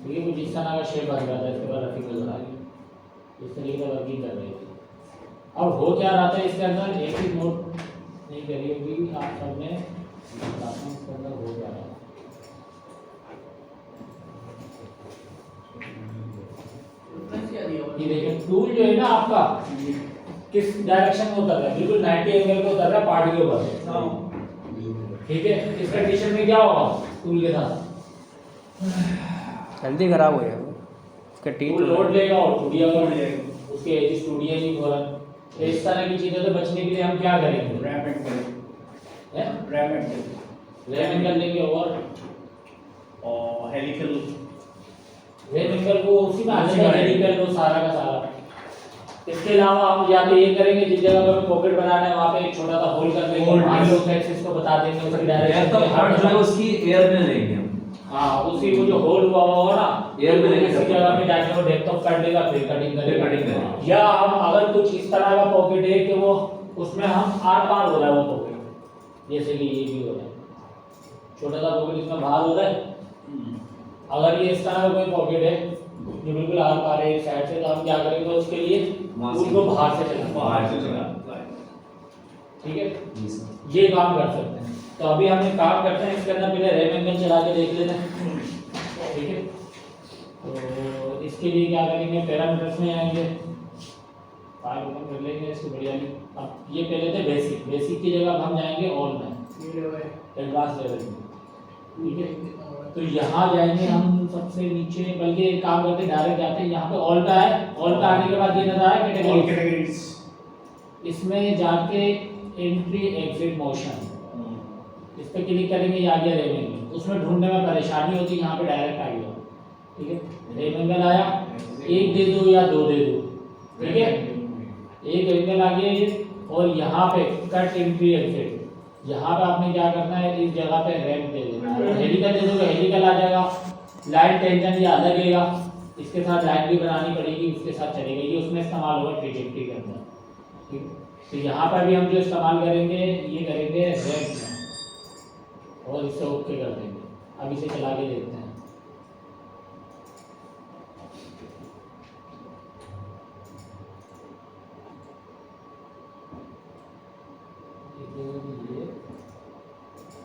ठीक है, कुछ इस तरह का शेप बन रहा था, इसके बाद रफी नजर आ गई, इस तरीके से वर्किंग कर रही थी। अब हो क्या रहा था इसके अंदर, एक ही नोट नहीं करी होगी आप सबने, इसके अंदर हो क्या रहा था। ये देखिए टूल जो है ना आपका किस डायरेक्शन में उतर रहा है, बिल्कुल 90 एंगल पे उतर रहा है पार्ट के ऊपर। ठीक है, इस कंडीशन में क्या होगा टूल के साथ, जल्दी खराब हो जाएगा इसका टूल लोड लेगा और टूटिएगा, उसके एजेस टूटिए नहीं फौरन। तो इस तरह की चीजों से बचने के लिए हम क्या करेंगे, रैम एंगल लेंगे और हेलिकल रैम एंगल को उसी में आ जाएगा, हेलिकल को सारा का सारा। इसके अलावा हम या तो ये करेंगे, जिस जगह पर पॉकेट बनाना है वहाँ पे एक छोटा सा होल कर देंगे, मान लो एक्सिस को बता देंगे उसकी डायरेक्शन का पार्ट जो है उसकी एयर में लेंगे हम। हाँ, उसी को जो होल हुआ होगा ना एयर में लेंगे, उसी जगह पे जाके वो डेप्थ ऑफ कट देगा, फिर कटिंग करेगा। करेगा। या हम अगर कुछ इस तरह का पॉकेट है कि वो उसमें हम आर पार हो रहा है वो पॉकेट, जैसे कि ये भी हो रहा है, छोटा सा पॉकेट इसमें बाहर हो रहा है। अगर ये इस तरह का कोई पॉकेट है जो बिल्कुल आर पार है साइड से, तो हम क्या करेंगे उसके लिए उनको बाहर से चला, ठीक है, ये काम कर सकते हैं। तो अभी हम एक काम करते हैं, इसके अंदर पहले रैम एंगल चला के देख लेते हैं, ठीक है। तो इसके लिए क्या करेंगे, पैरामीटर्स में आएंगे, फाइल ओपन कर लेंगे इसको बढ़िया नहीं। अब ये पहले थे बेसिक की जगह अब हम जाएंगे ऑल में, एडवांस लेवल में, ठीक है। तो यहाँ जाएंगे हम सबसे नीचे, बल्कि एक काम करते हैं डायरेक्ट जाते हैं यहाँ पे ऑल पे आए, ऑल पे आने के बाद ये नजर आया कैटेगरीज, इसमें जाके एंट्री एग्जिट मोशन, इस पे क्लिक करेंगे, ये आ गया रैम एंगल। उसमें ढूंढने में परेशानी होती है, यहाँ पे डायरेक्ट आ गया, ठीक है। रैम एंगल आया, एक दे दो या दो दे दो, ठीक है, एक एंगल आ गया ये। और यहाँ पे कट एंट्री एग्जिट, यहाँ पे आपने क्या करना है, इस जगह पे रैम दे देना है, हेलिकल दे दोगे हेलिकल आ जाएगा, लाइन टेंशन ये अलग लगेगा, इसके साथ लाइन भी बनानी पड़ेगी, उसके साथ चलेगा, ये उसमें इस्तेमाल होगा ट्रेजेक्टरी के अंदर, ठीक है। तो यहाँ पर भी हम जो इस्तेमाल करेंगे ये करेंगे रैम और इसे ओके कर देंगे। अब इसे चला के देखते हैं,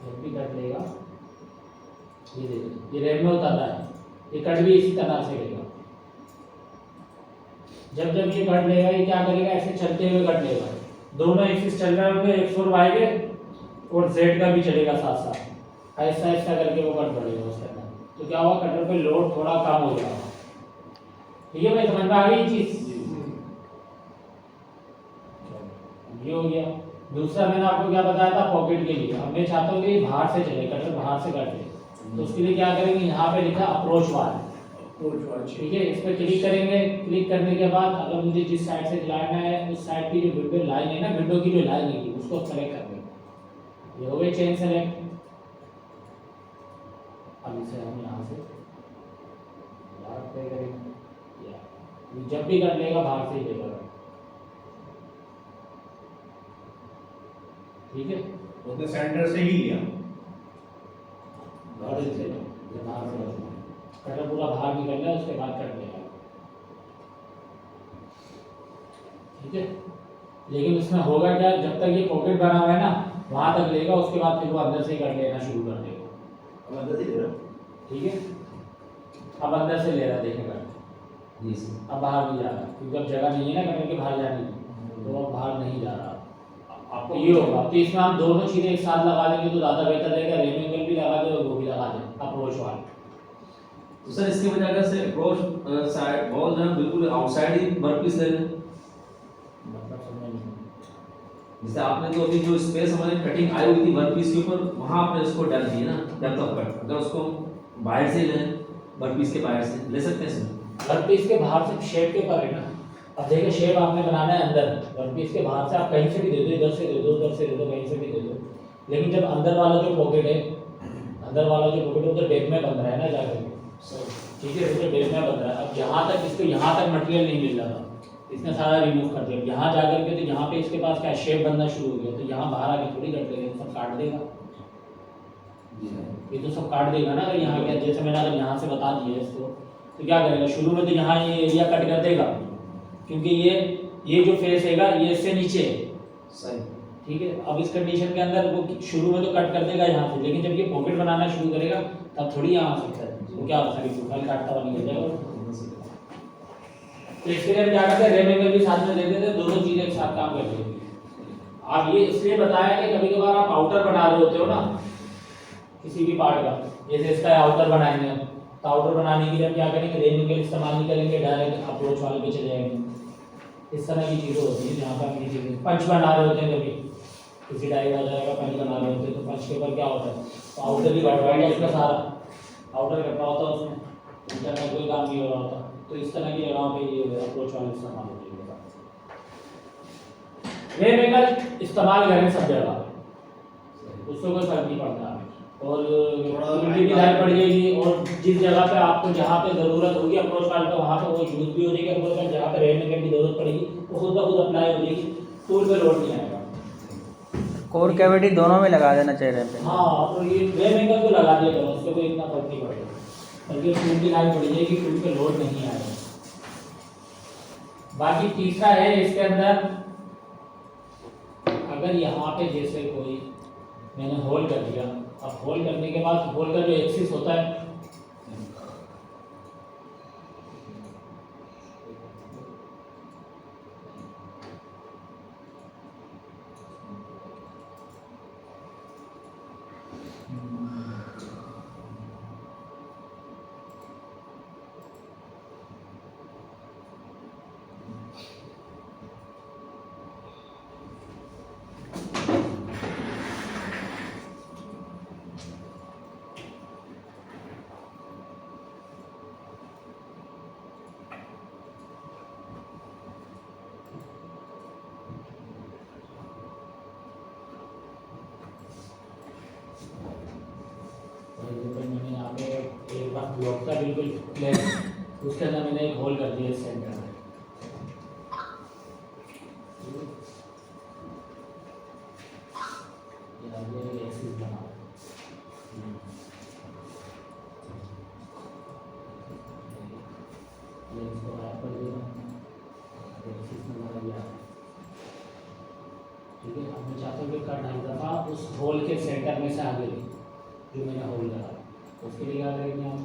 ये भी कट लेगा, ये देखिए ये रैम में उतारा है, ये कट भी इसी तरह से लेगा। जब जब ये कट लेगा ये क्या करेगा, ऐसे चलते हुए कट लेगा, दोनों एक्सिस चल रहे होंगे, एक्स और वाई के, और जेड का भी चलेगा साथ साथ, ऐसा ऐसा करके वो कट बढ़ेगा उसके अंदर। तो क्या होगा, कटर पे लोड थोड़ा कम हो जाएगा, ठीक है भाई, समझ में आ गई चीज, ये हो गया। दूसरा मैंने आपको क्या बताया था पॉकेट के लिए, अब मैं चाहता हूँ कि बाहर से चले, कटर बाहर से कट ले, तो उसके लिए क्या करेंगे, यहाँ पे लिखा अप्रोच वाल, ठीक है, इस पर क्लिक करेंगे। क्लिक करने के बाद अगर मुझे जिस साइड से चलाना है उस साइड की जो विंडो लाइन है ना, विंडो की जो लाइन है उसको सेलेक्ट कर देंगे, ये हो गया चेन सेलेक्ट। अब इसे हम यहाँ से करेंगे, जब भी कर लेगा बाहर से ही लेगा, ठीक है, उसने सेंटर से ही लिया, बाहर से कटर पूरा बाहर निकलना है, उसके बाद कट लेगा, ठीक है। लेकिन इसमें होगा क्या, जब तक ये पॉकेट बना हुआ है ना वहां तक लेगा, उसके बाद फिर वो अंदर से ही कट लेना शुरू कर देगा, ठीक है। अब अंदर से ले रहा देखेगा, अब बाहर नहीं जा रहा, क्योंकि अब जगह नहीं है ना कटर के बाहर जाने की, तो अब बाहर नहीं जा रहा। आपको ये होगा, तो इसमें हम दोनों चीजें एक साथ लगा देंगे तो ज्यादा बेहतर रहेगा, रैम एंगल भी लगा दे और वो भी लगा दे, अप्रोच वाला। तो सर इसके बजाय अगर से अप्रोच साइड बॉल जो है बिल्कुल आउटसाइड ही वर्कपीस ले लें, मतलब समझ नहीं, जैसे आपने तो अभी जो स्पेस हमारी कटिंग आई हुई थी वर्कपीस के ऊपर, वहां आपने उसको डाल दिया ना डेप्थ ऑफ कट, अगर उसको बाहर से लें, वर्कपीस के बाहर से ले सकते हैं सर, वर्कपीस के बाहर से शेप के ऊपर है ना। अब देखिए शेप आपने बनाना है अंदर, वर्कपीस के बाहर से आप कहीं से भी दे दो, इधर से दे दो, उधर से दे दो, कहीं से भी दे दो, लेकिन जब अंदर वाला जो पॉकेट है, अंदर वाला जो पॉकेट है उधर डेप में बंद रहा है ना जाकर, ठीक है, उधर डेप में बंद रहा है। अब यहाँ तक इसको यहाँ तक मटेरियल नहीं मिल रहा था, इसने सारा रिमूव कर दिया, यहाँ जाकर के तो यहाँ पे इसके पास क्या शेप बनना शुरू हो गया, तो यहाँ बाहर आके थोड़ी कट देगा, सब काट देगा, ये तो सब काट देगा ना। अगर यहाँ क्या, जैसे मैंने अगर यहाँ से बता दिया इसको तो क्या करेगा, शुरू में तो यहाँ ये एरिया कट कर देगा, क्योंकि ये जो फेस हैगा ये इससे नीचे है, सही। ठीक है। अब इस कंडीशन के अंदर वो शुरू में तो कट कर देगा यहाँ से, लेकिन जब ये पॉकेट बनाना शुरू करेगा तब थोड़ी यहाँ आ सकता है, तो क्या हो सकता है, काटता हुआ निकल जाएगा। तो इसके लिए हम क्या करते हैं, रेम एंगल भी साथ में दे देते हैं, दोनों चीजें एक साथ काम करती है। आप ये इसलिए बताया कि कभी कभार आप आउटर बना रहे होते हो ना किसी भी पार्ट का, जैसे इसका आउटर बनाएंगे हम, तो आउटर बनाने के लिए हम क्या करेंगे, रेम एंगल इस्तेमाल नहीं करेंगे, डायरेक्ट अप्रोच वाले पे चले जाएंगे। इस तरह की चीजें होती है जहाँ पर हम ये चीजें पंच बना रहे होते हैं, कभी किसी डायरेक्ट आ जाएगा पंच बना रहे होते हैं, तो पंच के ऊपर क्या होता है, तो आउटर ही बैठ रहा है उसका सारा आउटर कटा होता है, उसमें इंटरनल कोई काम नहीं हो रहा होता। तो इस तरह की जगहों पे ये अप्रोच वाले इस्तेमाल होते हैं। रेम एंगल इस्तेमाल करें सब जगह, उससे कोई फर्क नहीं पड़ता, और यूनिटी भी लाइन पड़ जाएगी, और जिस जगह पे आपको जहाँ पे ज़रूरत होगी अप्रोच वाल पे वहाँ पे वो यूज भी हो जाएगी अप्रोच वाल, जहाँ पे रेम एंगल की जरूरत पड़ेगी वो खुद ब खुद अप्लाई हो जाएगी, टूल पे लोड नहीं आएगा। कोर कैविटी दोनों में लगा देना चाहिए रैम पे। हाँ, तो ये रेम एंगल को लगा दिया करो, उससे कोई इतना फर्क नहीं पड़ेगा, बल्कि टूल की लाइन पड़ जाएगी, टूल पे लोड नहीं आएगा। बाकी तीसरा है इसके अंदर, अगर यहाँ पे जैसे कोई मैंने होल कर दिया, अब होल करने के बाद होल का जो एक्सिस होता है मैंने यहाँ पे एक बार ब्लॉक का बिल्कुल प्लेन, उसके अंदर मैंने एक होल कर दिया इस सेंटर में, ये एक्सिस बना, ये इसको ऐड कर देना, एक्सिस में लगा दिया, ठीक है। अब मैं चाहता हूँ कि कट ढाई दफा उस होल के सेंटर में से आगे जो मैंने होल करा, उसके लिए क्या करेंगे हम,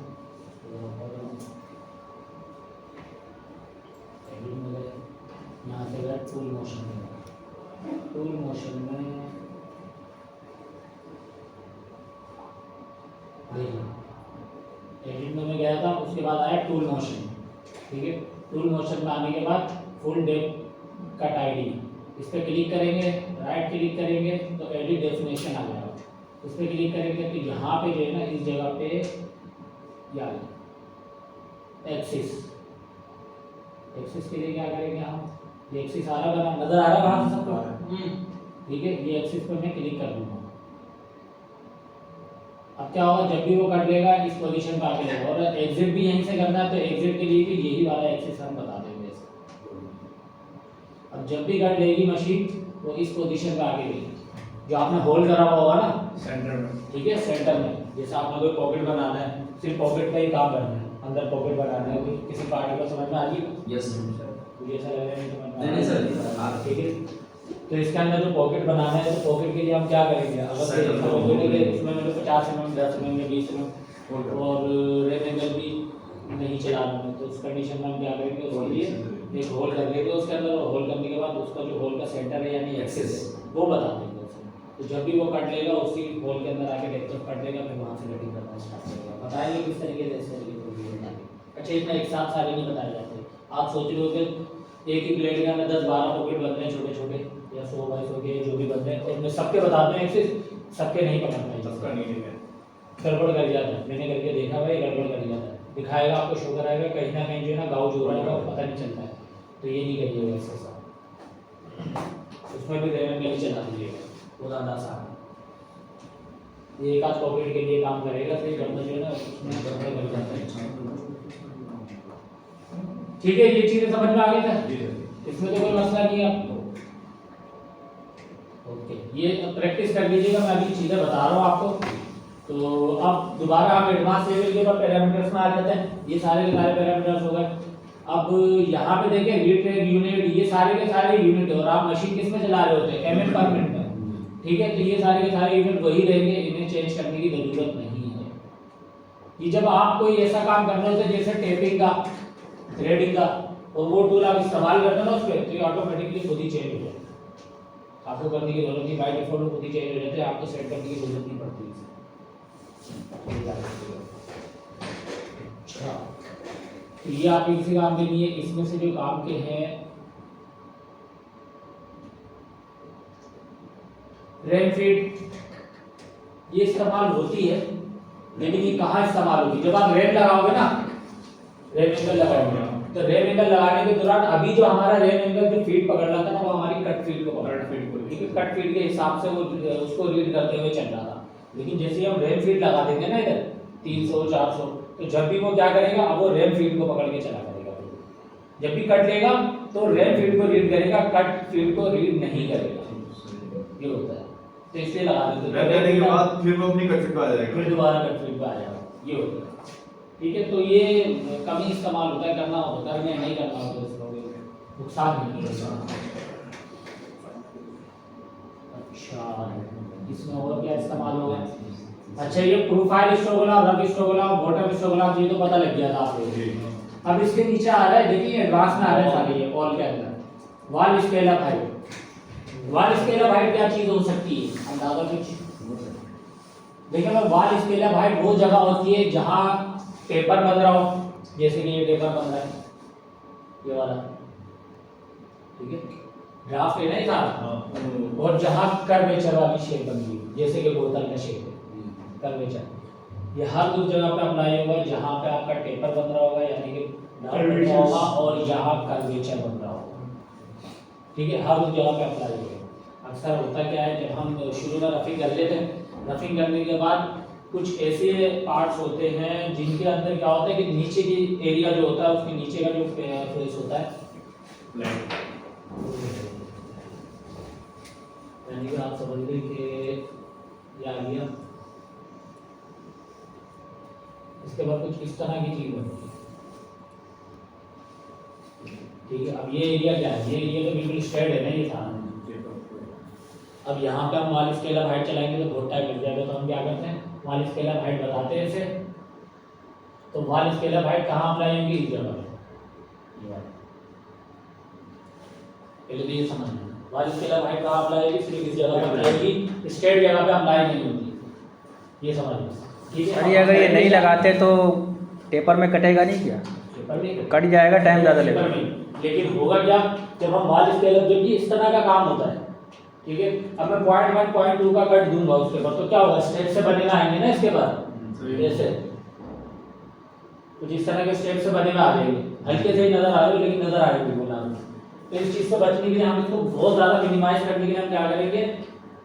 एडिट में गए, यहाँ से गए टूल मोशन में, टूल मोशन में देखिए एडिट में मैं गया था, उसके बाद आया टूल मोशन, ठीक है। टूल मोशन में आने के बाद फुल डेप्थ कट आईडी, इस पर क्लिक करेंगे, राइट क्लिक करेंगे तो एडिट डेफिनेशन आ जाएगा, उस पर क्लिक करेंगे तो यहाँ पे जो है ना इस जगह पे या एक्सिस, एक्सिस के लिए क्या करेंगे हम, ये एक्सिस आ रहा है, नजर आ रहा है बाहर से सबको, ठीक है। ये एक्सिस पे मैं क्लिक कर दूंगा, अब क्या होगा, जब भी वो कर लेगा इस पोजीशन पे आके लेगा, और एग्जिट भी यहीं से करना है तो एग्जिट के लिए भी यही वाला एक्सिस हम बता देंगे। अब जब भी कर लेगी मशीन तो इस पोजीशन पे आके लेगी, जो आपने होल्ड करा हुआ होगा ना सेंटर में, ठीक है, सेंटर में। जैसे आपने कोई पॉकेट बनाना है, सिर्फ पॉकेट का ही काम करना है, अंदर पॉकेट बनाना है, किसी पार्टी को समझ में आ गई? यस तो ये ऐसा लग रहा है समझ में नहीं सर, ठीक है। तो इसके अंदर जो पॉकेट बनाना है, तो पॉकेट के लिए हम क्या करेंगे, अगर पॉकेट है इसमें मैंने 50 mm 10 mm 20 mm और रेम एंगल भी नहीं चलाना है, तो उस कंडीशन में हम क्या करेंगे, उसके लिए एक होल कर लेंगे, उसके अंदर होल करने के बाद उसका जो होल का सेंटर है यानी एक्सिस वो बता देंगे। तो जब भी वो कट लेगा उसी होल के अंदर आके डेप्थ कट लेगा, फिर वहाँ से कटिंग करना स्टार्ट करेगा। बताएंगे किस तरीके से, इस तरीके से। अच्छा, इतना एक साथ सारे नहीं बताए जाते। आप सोच रहे हो कि एक ही प्लेट के अंदर 10-12 पॉकेट बन रहे हैं छोटे छोटे, या 100 बाई 100 के जो भी बन रहे हैं, और मैं सबके बताते हैं एक्सिस, सबके नहीं पकड़ना है, सबका नहीं है, गड़बड़ कर जाता है। मैंने करके देखा भाई, गड़बड़ कर जाता है, दिखाएगा आपको, शो कराएगा, कहीं ना कहीं जो है ना गाँव जो रहेगा वो पता नहीं चलता है। तो ये नहीं करिएगा ऐसे साथ, उसमें भी रेम एंगल चला दीजिएगा, वो ज़्यादा आसान है। ये एक आध पॉकेट के लिए काम करेगा, फिर गड़बड़ जो है ना उसमें गड़बड़ कर जाता है। ठीक है, ये चीज़ें समझ में आ गई था, इसमें तो कोई मसला नहीं है आपको। ओके, ये प्रैक्टिस कर लीजिएगा, मैं अभी चीज़ें बता रहा हूँ आपको, तो अब दोबारा हम एडवांस लेवल के ऊपर पैरामीटर्स में आ जाते हैं। ये सारे के सारे पैरामीटर्स हो गए। अब यहाँ पे देखें रीड ट्रेड यूनिट, ये सारे के सारे यूनिट है और आप मशीन किस में चला रहे होते हैं, एमएम पर मिनट में, ठीक है। तो ये सारे के सारे यूनिट वही रहेंगे, इन्हें चेंज करने की जरूरत नहीं है। ये जब आप कोई ऐसा काम करना होता है जैसे टेपिंग का, थ्रेडिंग का, और वो टूल आप इस्तेमाल करते हैं ना उस पर, तो ये ऑटोमेटिकली खुद ही चेंज हो जाए। आपको करने की जरूरत नहीं, बाय डिफॉल्ट खुद ही चेंज हो जाते हैं, आपको सेट करने की जरूरत नहीं पड़ती। अच्छा, तो ये आप इसी काम के लिए, इसमें से जो काम के हैं रैम फीड, ये इस्तेमाल होती है, लेकिन ये कहाँ इस्तेमाल होगी, जब आप रैम लगाओगे ना, रैम एंगल लगाओगे, तो रैम एंगल लगाने के दौरान अभी जो हमारा रैम एंगल जो फीड पकड़ रहा था ना, वो हमारी कट फीड को पकड़ रहा था, ठीक है। कट फीड के हिसाब से वो उसको रीड करते हुए चल रहा था। लेकिन जैसे हम रैम फीड लगा देंगे ना इधर 300 400, तो जब भी वो क्या करेगा, अब वो रैम फीड को पकड़ के चला करेगा। जब भी कट लेगा तो रैम फीड को रीड करेगा, कट फीड को रीड नहीं करेगा, ये होता है। तो इसलिए लगा देते हैं, करने के बाद फिर वो अपनी कट फीड पे आ जाएगा, फिर दोबारा कट फीड पे आ जाएगा, ये होता है, ठीक है। तो ये कमी इस्तेमाल होता है, करना होता है, नहीं करना होता है, इसमें नुकसान नहीं है। अच्छा, इसमें और क्या इस्तेमाल होगा? अच्छा, ये profile histogram, rough histogram, bottom histogram, ये तो पता लग गया था आपको। अब इसके नीचे आ रहा है, देखिए एडवांस में आ रहा है सारे ये ऑल के अंदर। Wall scale up height, wall scale up height क्या चीज हो सकती है, अंदाजा कुछ? देखिए मैं वॉल स्केल अप हाइट वो जगह होती है जहां पेपर बन रहा हो, जैसे कि ये पेपर बन रहा है, ये वाला, ठीक है, ग्राफ है ना ये सारा, और जहां कर्वेचर वाली शेप बन रही है, जैसे कि बोतल का शेप है, कर्वेचर, ये हर उस जगह पे अप्लाई होगा जहां पे आपका टेपर बन रहा होगा, यानी कि डाउन बन रहा होगा, और यहाँ कर्वेचर बन रहा होगा, ठीक है, हर उस जगह पे अप्लाई होगा। अक्सर होता क्या है, जब हम शुरू में रफिंग कर लेते हैं, रफिंग करने के बाद कुछ ऐसे पार्ट्स होते हैं जिनके अंदर क्या होता है कि नीचे की एरिया जो होता है, उसके नीचे का जो फेस होता है, यानी कि आप समझ गए कि ये आ गया। इसके बाद कुछ इस तरह की चीज बनेगी, ठीक है। अब ये एरिया क्या है, ये एरिया तो बिल्कुल स्ट्रेट है ना, ये था। अब यहाँ पे हम वाल स्केल अप हाइट चलाएंगे तो बहुत टाइम लग जाएगा, तो हम क्या करते हैं, वाल स्केल अप हाइट बताते हैं इसे। तो वाल स्केल अप हाइट कहाँ अप्लाई होंगी, इस जगह पे, पहले तो ये समझना, वाल स्केल अप हाइट कहाँ अप्लाई होगी, सिर्फ इस जगह पे अप्लाई होगी, स्ट्रेट जगह पे अप्लाई नहीं होगी, ये समझिए, ठीक है। अरे अगर ये नहीं लगाते तो पेपर में कटेगा नहीं क्या? पेपर में कट जाएगा, टाइम ज़्यादा लगेगा। लेकिन होगा क्या, जब हम वाल स्केल अप, जब इस तरह का काम होता है, ठीक है, अब मैं 0.1 0.2 का कट दूंगा उसके बाद, तो क्या होगा, स्टेप से बने में आएंगे ना इसके बाद, जैसे कुछ इस तरह के स्टेप से बने में आ जाएंगे, हल्के से ही नजर आ रहे हो लेकिन नजर आ रहे हो बोला। तो इस चीज से बचने के लिए हम इसको बहुत ज्यादा मिनिमाइज करने के लिए हम क्या करेंगे,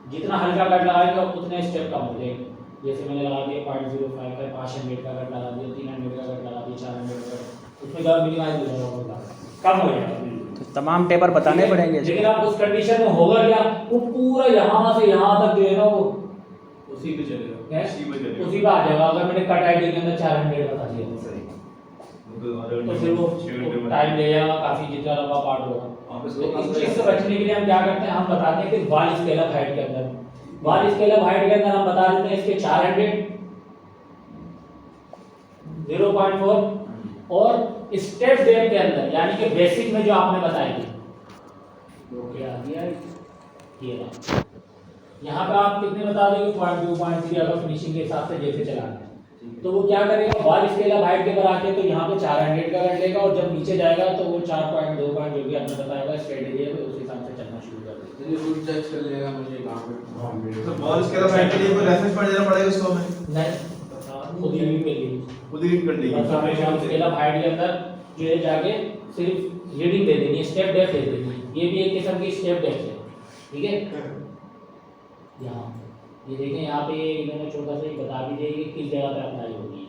जितना हल्का कट लगाएंगे उतने स्टेप कम हो जाएंगे। जैसे मैंने लगा दिया 0.05 का, 500 का कट लगा दिया, 300 का कट लगा दिया, 400 का, उसमें ज़्यादा मिनिमाइज हो जाएगा, कम हो जाएगा। तो तमाम पेपर बताने पड़ेंगे। लेकिन आप उस कंडीशन में होगा क्या, वो पूरा यहाँ से यहाँ तक जो है ना, वो उसी पे चलेगा, उसी पे आ जाएगा। अगर मैंने कट आईडी के अंदर 400 बता दिया तो फिर वो टाइम लगेगा काफी, जितना लंबा पार्ट होगा। तो इस चीज से बचने के लिए हम क्या करते हैं, हम बताते हैं कि वाल स्केल अप हाइट के अंदर, वाल स्केल अप हाइट के अंदर हम बता देते हैं इसके 400, 0.4 और स्टेप डेप्थ के अंदर, यानी कि बेसिक में जो आपने बताई थी, वो क्या आ गया, ये रहा। यहाँ पे आप कितने बता दोगे, 0.2 0.3, अगर फिनिशिंग के हिसाब से जैसे चलाना है, तो वो क्या करेगा, वाल स्केल अप हाइट के पर आके तो यहाँ पे 400 का कट लेगा, और जब नीचे जाएगा तो वो 4.2 जो भी आपने बताया स्ट्रेट एरिया पे, उस हिसाब से चलना शुरू कर देगा। ये रूट जज कर लेगा मुझे कहां पे। तो बॉल स्केल अप हाइट के लिए कोई रेफरेंस पढ़ देना पड़ेगा उसको हमें? नहीं, खुद ही पे ली, खुद ही कर लेंगे। बस हमें वाल स्केल अप हाइट के अंदर जो है जाके सिर्फ रीडिंग दे देनी है, स्टेप डेप्थ दे देनी है। ये भी एक किस्म की स्टेप डेप्थ है, ठीक है। यहाँ ये देखें, यहाँ पे इन्होंने छोटा सा बता भी दिया कि किस जगह पे अप्लाई होगी।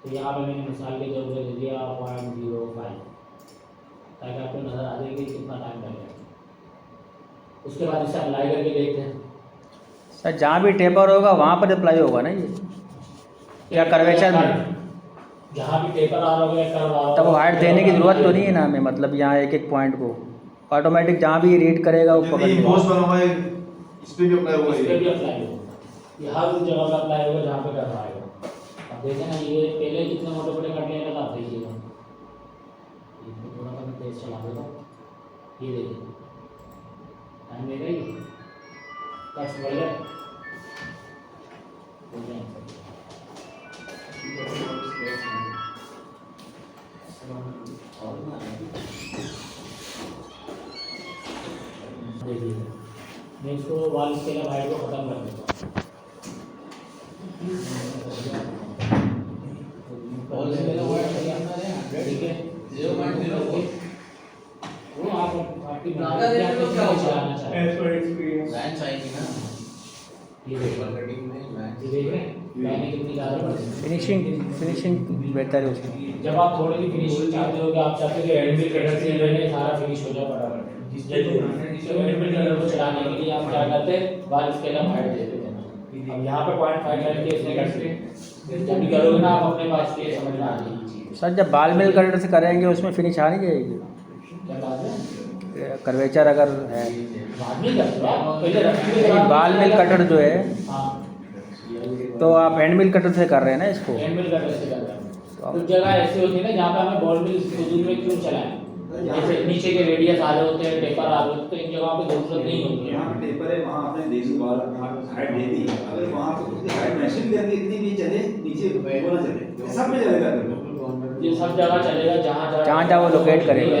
तो यहाँ पे मैंने मिसाल के तौर पर दे दिया 0.05, ताकि आपको नजर आ जाए कि कितना टाइम लगेगा। उसके बाद इसे अप्लाई करके देखते हैं। सर जहाँ भी टेपर होगा वहाँ पर अप्लाई होगा ना ये, या कर्वेचर में? जहाँ भी टेपर आ रहा है करवा तब वो हाइट देने की ज़रूरत तो नहीं है ना हमें, मतलब यहाँ एक एक पॉइंट को ऑटोमेटिक जहाँ भी रीड करेगा वो पकड़ जितनी लेगा। इम्पोज बना हुआ है इस पे भी अप्लाई होगा इस पे ये। भी अप्लाई होगा, ये हर उस जगह पे अप्लाई होगा जहाँ पे करना है। अब देखें ना, ये पहले कितने मोटे मोटे कट लिया था, आप देखिएगा। इसको थोड़ा सा मैं तेज चला देता हूँ, ये देखिए टाइम देगा ये कट्स बढ़ गए हो गए। देखिए मैं इसको वाल स्केल हाइट को ख़त्म कर देता हूँ। ठीक है, 0.04 वो आप आपकी नागा देख लो क्या होगा। चलाना चाहें। लाइन चाहिए ना ये देखिए, कटिंग में लाइन ये देख रहे हैं लाइनें कितनी ज़्यादा बढ़ गई। फिनिशिंग बेहतर है उसकी। जब आप थोड़ी सी फिनिशिंग चाहते हो कि आप चाहते हो कि एडमिट कटर से जो है सारा फिनिश हो जाए फटाफट, तो एडमिट कटर को चलाने के लिए आप क्या करते हैं, वाल स्केल हाइट दे देते हैं। अब यहाँ पे 0.5 करके इसमें करते हैं, जब भी करोगे ना आप अपने पास ये समझ में आ जाएगी। सर जब बाल मिल कटर से करेंगे उसमें फिनिश आ नहीं जाएगी? क्या बात है, कर्वेचर अगर है बाद में करते हो आप, पहले रखने के नहीं, बाद बाल मिल कटर जो है हाँ तो आप हैंड मिल कटर से कर रहे हैं ना इसको? हैंडमिल कटर से कर रहे हैं। तो कुछ जगह ऐसी होती है ना जहाँ पे हमें बॉल मिल शुरू में क्यों चलाएं, जैसे नीचे के रेडियस आ रहे होते हैं, टेपर आ रहे होते हैं, तो इन जगहों पे जरूरत नहीं होती है। यहाँ टेपर है, वहाँ आपने देसी बाल हाइट दे दी, अगर वहाँ पे उसकी हाइट मैचिंग करके इतनी भी चले, नीचे वो ना चले, ये सब में चलेगा तेरे ये सब जगह चलेगा जहाँ जहाँ वो लोकेट करेगा।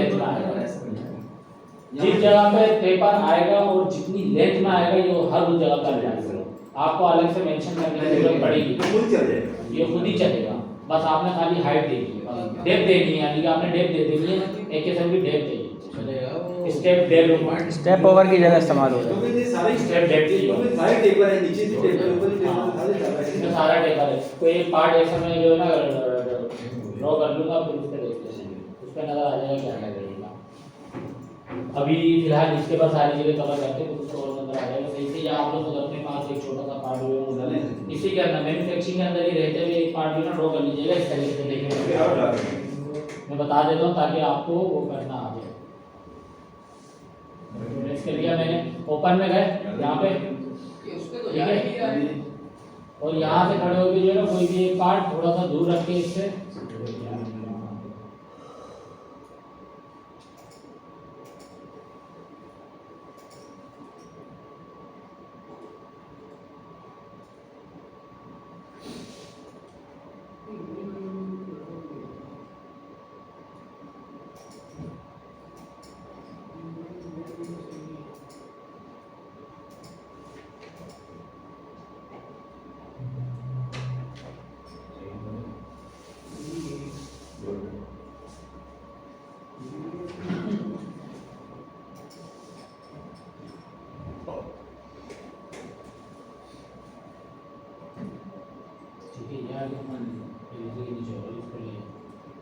जिस जगह पे पेपर आएगा और जितनी लेंथ में आएगा ये हर उस जगह पर जाएगा, आपको अलग से मेंशन करने की जरूरत पड़ेगी, को खुद चल जाएगा। ये खुद ही चलेगा। बस आपने खाली हाइट देनी है, डेप्थ देनी है, यानी कि आपने डेप्थ दे देनी है, एक किस्म की डेप्थ चाहिए, स्टेप डेप्थ, स्टेप ओवर की जगह इस्तेमाल हो क्योंकि जाए। ये सारे स्टेप डेप्थ चाहिए। क्योंकि सारे टेपर है, नीचे से टेपर, ऊपर से हाँ, टेपर, सारे टेपर इसमें है। सारा टेपर है। कोई एक पार्ट ऐसा मैं जो है ना ड्रॉ कर लूँगा, फिर उस पर देखते हैं, उस पर नजर आ जाएगा क्या क्या करेगा। अभी फिलहाल इसके बाद सारी चीज़ें कवर करते हैं, उसको और नजर आ जाएगा सही से। या आप लोग खुद अपने पास एक छोटा सा पार्ट जो है इसी के अंदर मैन्युफैक्चरिंग के अंदर ही रहते हुए एक पार्ट जो है ना ड्रॉ कर लीजिएगा इस तरीके से फिर देखने आप डाल देंगे। मैं बता देता हूँ ताकि आपको वो करना आ जाए। इसके लिए मैंने ओपन में गए यहाँ पे, उसके तो ठीक है, जाएगी और यहाँ से खड़े होकर जो है ना कोई भी एक पार्ट थोड़ा सा दूर रख के इससे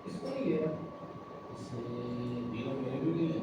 इसको नहीं लिया मेरे भी नहीं लिया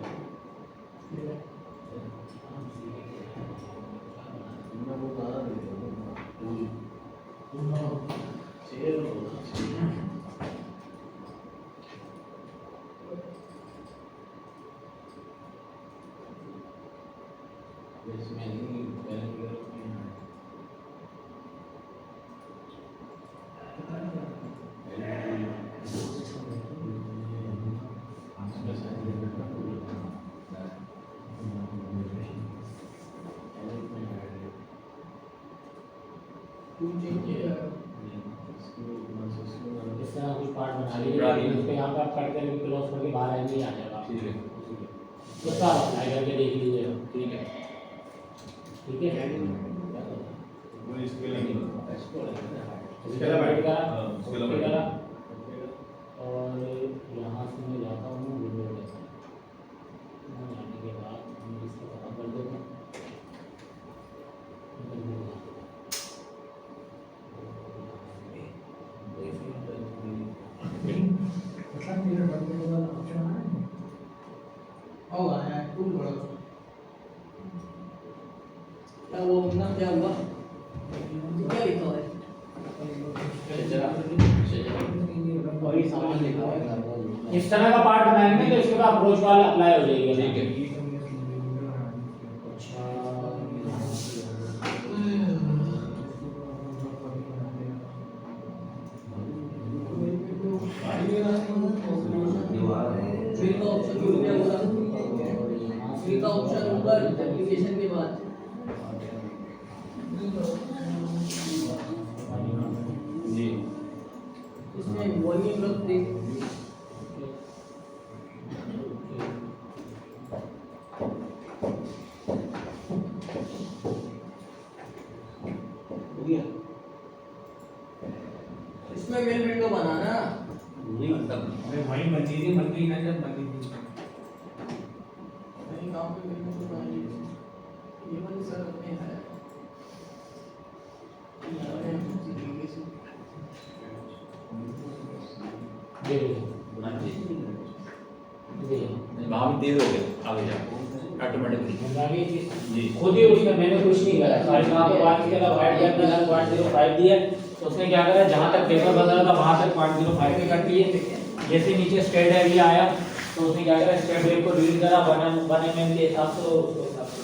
इस तरह कुछ पार्ट बना लीजिए, उस पे यहाँ पे आप कट करके क्लोज करके बाहर आएंगे आ जाएगा। ठीक है। उसका आप अप्लाई करके देख लीजिएगा, ठीक है। ठीक है। वो इसके लिए नहीं होता। इसके लिए वेट करा, उसके उसके लिए करा, और यहाँ से मैं जाता हूँ विंडो में, जाने के बाद हम इसको खत्म कर देते हैं। होगा यार टूल बड़ा क्या वो ना क्या हुआ वही सामान लिखा है इस तरह का पार्ट बनाएंगे तो इसके बाद अप्रोच वाला अप्लाई हो जाएगी। ठीक है। फ्री का ऑप्शन क्यों क्या बोला? फ्री का ऑप्शन ऊपर एप्लीकेशन के बाद जी इसमें वॉल्यूम रख दे। इसमें मेल विंडो बनाना वही बनी थी मंदी ना जब बनी थी नहीं काम पे मेल विंडो बनानी ये वाली सर में है वहाँ भी तेज हो गया आगे जाओ ऑटोमेटिकली जी खुद ही उसमें मैंने कुछ नहीं करा, सारी वहाँ पे बात किया, वाइट के अंदर 0.05 दिया, तो उसने क्या करा, जहाँ तक पेपर बन रहा था वहाँ तक 0.05 पे कर दिए। जैसे नीचे स्टेट एरिया आया तो उसने क्या करा, स्टेट वेव को रीड करा, बने में के हिसाब से उसको हिसाब से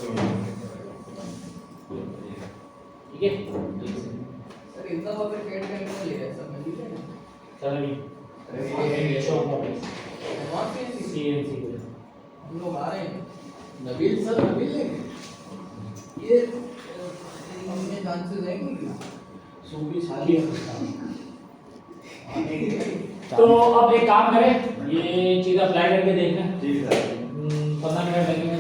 ठीक है। सर इनका वहाँ पे कैड का इंटरवल ले रहा है सब में, ठीक है चलो वहाँ पे CNC हम लोग आ रहे हैं नबील सर नबील लेंगे ये हमें चांसेस है कि सूबी शादी तो अब एक काम करें, ये चीज़ अप्लाई करके देखें। जी सर 15 मिनट लगेंगे